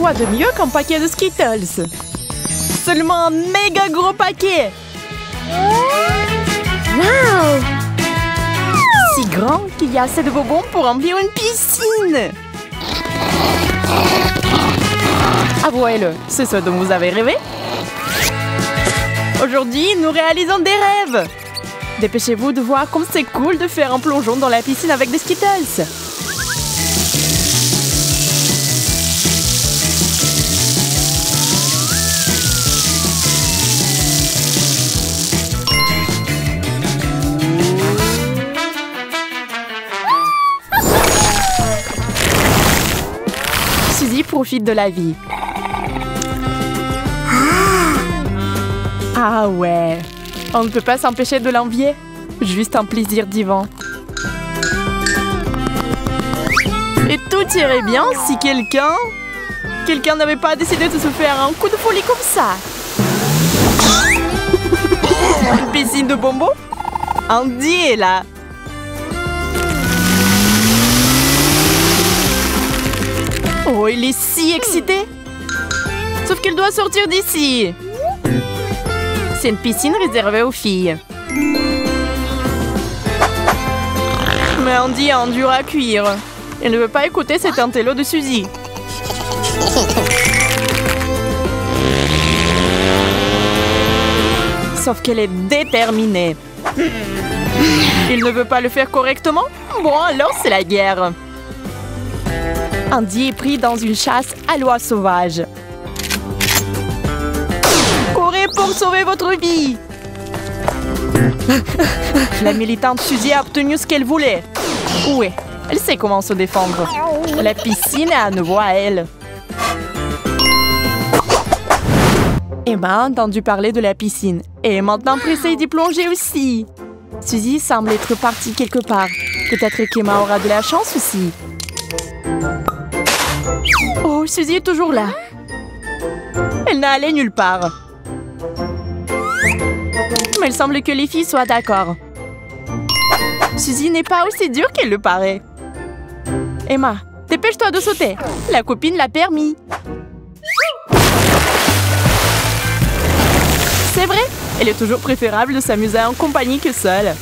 Quoi de mieux qu'un paquet de Skittles? Seulement un méga gros paquet! Wow! Si grand qu'il y a assez de bonbons pour remplir une piscine! Avouez-le, c'est ce dont vous avez rêvé? Aujourd'hui, nous réalisons des rêves! Dépêchez-vous de voir comme c'est cool de faire un plongeon dans la piscine avec des Skittles! Suzy profite de la vie. Ah ouais, on ne peut pas s'empêcher de l'envier. Juste un plaisir divin. Et tout irait bien si quelqu'un n'avait pas décidé de se faire un coup de folie comme ça. Une piscine de bonbons? Andy est là. Oh, il est si excité. Sauf qu'il doit sortir d'ici. C'est une piscine réservée aux filles. Mais Andy a un dur à cuire. Il ne veut pas écouter cet intello de Suzy. Sauf qu'elle est déterminée. Il ne veut pas le faire correctement? Bon, alors c'est la guerre. Andy est pris dans une chasse à l'oie sauvage. Courez pour sauver votre vie! La militante Suzy a obtenu ce qu'elle voulait. Ouais, elle sait comment se défendre. La piscine est à nouveau à elle. Emma a entendu parler de la piscine et est maintenant pressée d'y plonger aussi. Suzy semble être partie quelque part. Peut-être qu'Emma aura de la chance aussi. Oh, Suzy est toujours là. Elle n'a allé nulle part. Mais il semble que les filles soient d'accord. Suzy n'est pas aussi dure qu'elle le paraît. Emma, dépêche-toi de sauter. La copine l'a permis. C'est vrai, elle est toujours préférable de s'amuser en compagnie que seule.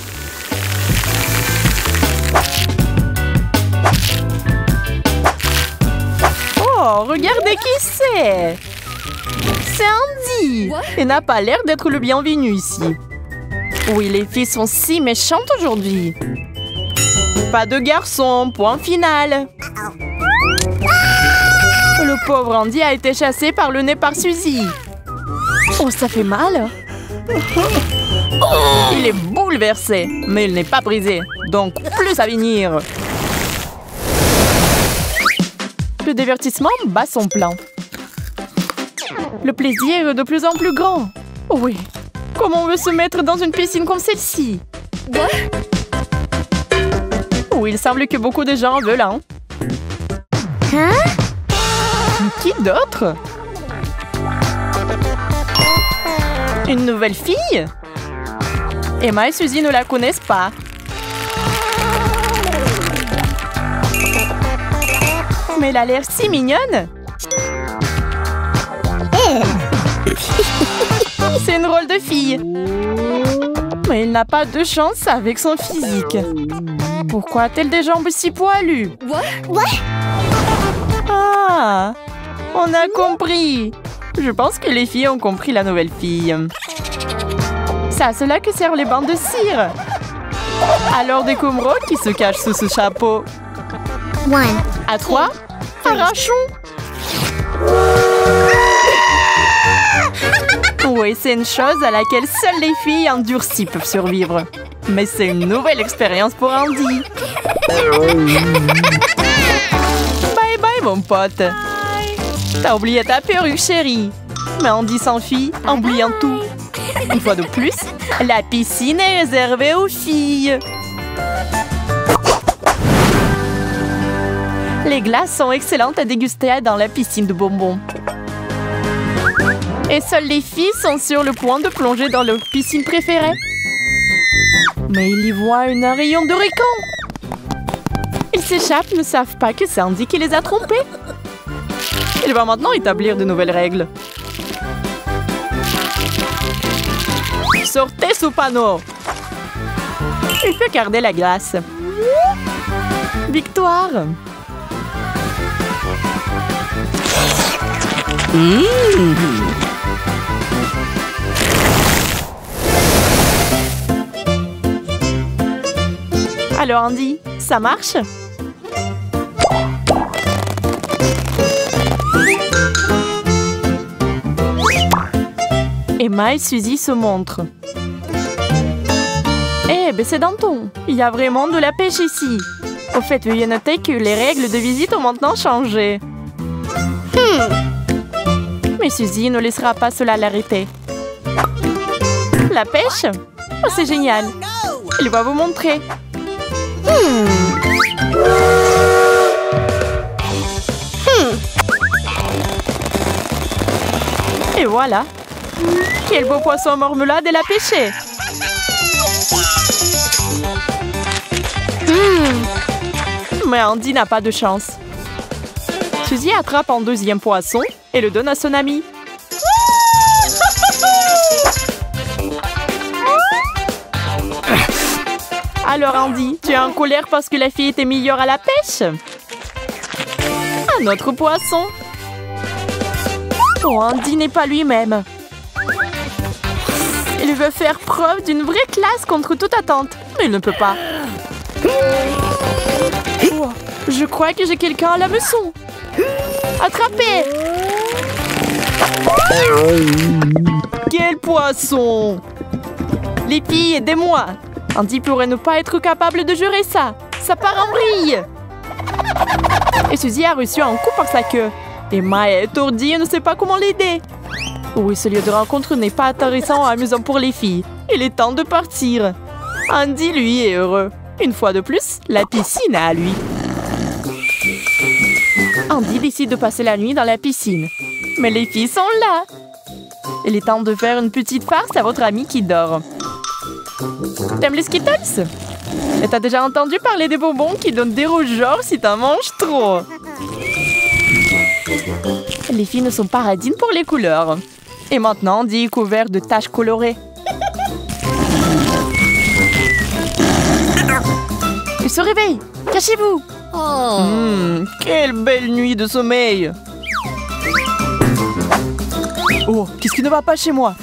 Oh, regardez qui c'est! C'est Andy! Elle n'a pas l'air d'être le bienvenu ici. Oui, les filles sont si méchantes aujourd'hui. Pas de garçon, point final. Le pauvre Andy a été chassé par le nez par Suzy. Oh, ça fait mal. Il est bouleversé, mais il n'est pas brisé. Donc, plus à venir. Le divertissement bat son plein. Le plaisir est de plus en plus grand. Oui. Comment on veut se mettre dans une piscine comme celle-ci? Oui, il semble que beaucoup de gens en veulent un. Hein? Qui d'autre? Une nouvelle fille? Emma et Suzy ne la connaissent pas. Mais elle a l'air si mignonne. C'est une drôle de fille. Mais il n'a pas de chance avec son physique. Pourquoi a-t-elle des jambes si poilues? Ah, on a compris. Je pense que les filles ont compris la nouvelle fille. C'est à cela que servent les bandes de cire. Alors des Kumro qui se cachent sous ce chapeau. À 3, arrachons. Oui, c'est une chose à laquelle seules les filles endurcies peuvent survivre. Mais c'est une nouvelle expérience pour Andy. Bye bye, mon pote. T'as oublié ta perruque, chérie. Mais Andy s'enfuit en oubliant tout. Une fois de plus, la piscine est réservée aux filles. Les glaces sont excellentes à déguster dans la piscine de bonbons. Et seules les filles sont sur le point de plonger dans leur piscine préférée. Mais ils y voient un rayon de requins. Ils s'échappent, ne savent pas que c'est Andy qui les a trompés. Il va maintenant établir de nouvelles règles. Sortez ce panneau. Il peut garder la glace. Victoire. Alors Andy, ça marche? Emma et Suzy se montrent. Eh, ben c'est Danton. Il y a vraiment de la pêche ici. Au fait, veuillez noter que les règles de visite ont maintenant changé. Mais Suzy ne laissera pas cela l'arrêter. La pêche? Oh, c'est génial. Il va vous montrer. Et voilà. Quel beau poisson marmelade elle a pêché. Mais Andy n'a pas de chance. Suzy attrape un deuxième poisson et le donne à son ami. Alors Andy, tu es en colère parce que la fille était meilleure à la pêche? Un autre poisson. Oh, Andy n'est pas lui-même. Il veut faire preuve d'une vraie classe contre toute attente, mais il ne peut pas. Oh, je crois que j'ai quelqu'un à l'hameçon. Attrapez! Quel poisson! Les filles, aidez-moi! Andy pourrait ne pas être capable de gérer ça. Ça part en vrille. Et Suzy a reçu un coup par sa queue. Emma est étourdie et ne sait pas comment l'aider. Oui, ce lieu de rencontre n'est pas intéressant ou amusant pour les filles. Il est temps de partir. Andy, lui, est heureux. Une fois de plus, la piscine est à lui. Andy décide de passer la nuit dans la piscine. Mais les filles sont là. Il est temps de faire une petite farce à votre ami qui dort. T'aimes les Skittles? Et t'as déjà entendu parler des bonbons qui donnent des rougeurs si t'en manges trop? Les filles ne sont pas radines pour les couleurs. Et maintenant, Andy est couvert de taches colorées. Il se réveille. Cachez-vous. Quelle belle nuit de sommeil. Oh, qu'est-ce qui ne va pas chez moi?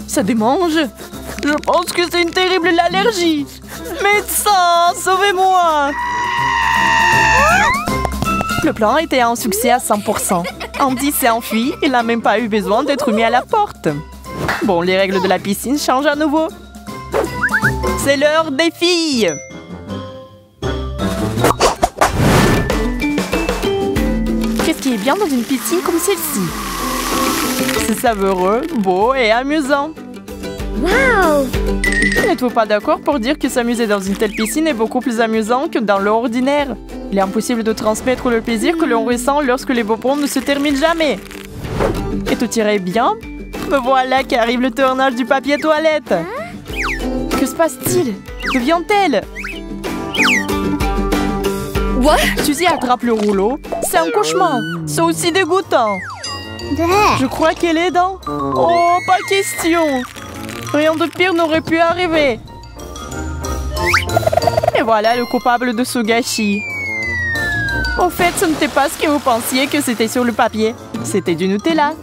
Ça démange. Je pense que c'est une terrible allergie. Médecin, sauvez-moi. Le plan était un succès à 100%. Andy s'est enfui. Il n'a même pas eu besoin d'être mis à la porte. Bon, les règles de la piscine changent à nouveau. C'est l'heure des filles. Qu'est-ce qui est bien dans une piscine comme celle-ci? C'est savoureux, beau et amusant. Wow! N'êtes-vous pas d'accord pour dire que s'amuser dans une telle piscine est beaucoup plus amusant que dans l'eau ordinaire? Il est impossible de transmettre le plaisir que l'on ressent lorsque les bonbons ne se terminent jamais. Et tout irait bien? Me voilà qu'arrive le tournage du papier toilette. Que se passe-t-il? D'où vient-elle? What? Suzy attrape le rouleau. C'est un cauchemar. C'est aussi dégoûtant. Je crois qu'elle est dans... Oh, pas question. Rien de pire n'aurait pu arriver. Et voilà le coupable de ce gâchis. Au fait, ce n'était pas ce que vous pensiez que c'était sur le papier. C'était du Nutella.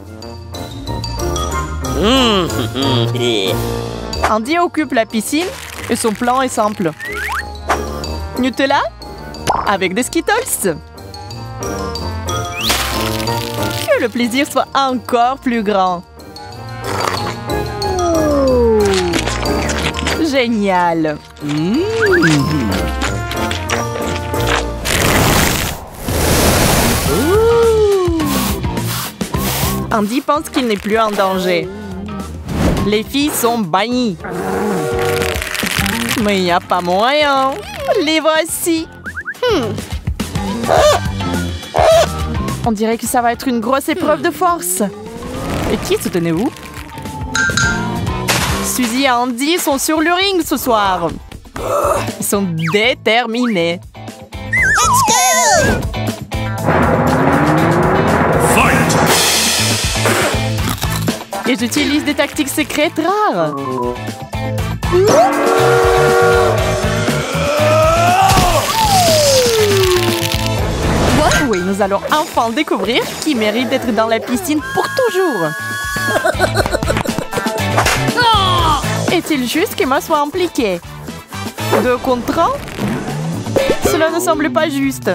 Andy occupe la piscine et son plan est simple. Nutella avec des Skittles. Que le plaisir soit encore plus grand. Génial. Andy pense qu'il n'est plus en danger. Les filles sont bannies. Mais il n'y a pas moyen. Les voici. On dirait que ça va être une grosse épreuve de force. Et qui soutenez-vous? Suzy et Andy sont sur le ring ce soir. Ils sont déterminés. Fight! Ils utilisent des tactiques secrètes rares. Oui, nous allons enfin découvrir qui mérite d'être dans la piscine pour toujours. Est-il juste qu'Emma soit impliquée? 2 contre 1? Cela ne semble pas juste.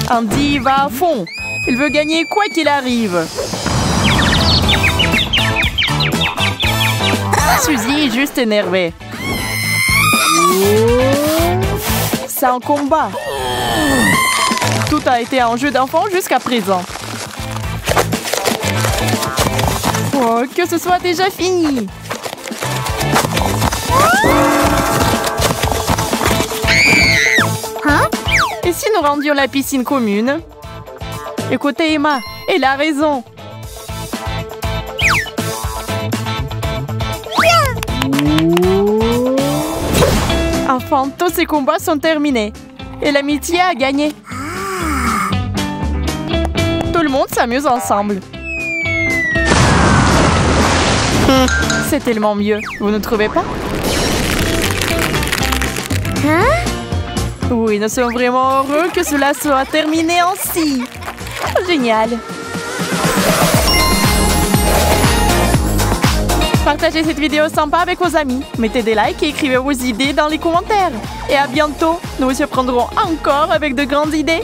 Andy va à fond. Il veut gagner quoi qu'il arrive. Suzy est juste énervée. C'est un combat. Tout a été un jeu d'enfant jusqu'à présent. Oh, que ce soit déjà fini. Hein? Et si nous rendions la piscine commune? Écoutez Emma, elle a raison. Enfin, tous ces combats sont terminés. Et l'amitié a gagné. Tout le monde s'amuse ensemble. C'est tellement mieux, vous ne trouvez pas? Hein? Oui, nous sommes vraiment heureux que cela soit terminé ainsi. Génial. Partagez cette vidéo sympa avec vos amis. Mettez des likes et écrivez vos idées dans les commentaires. Et à bientôt, nous vous surprendrons encore avec de grandes idées.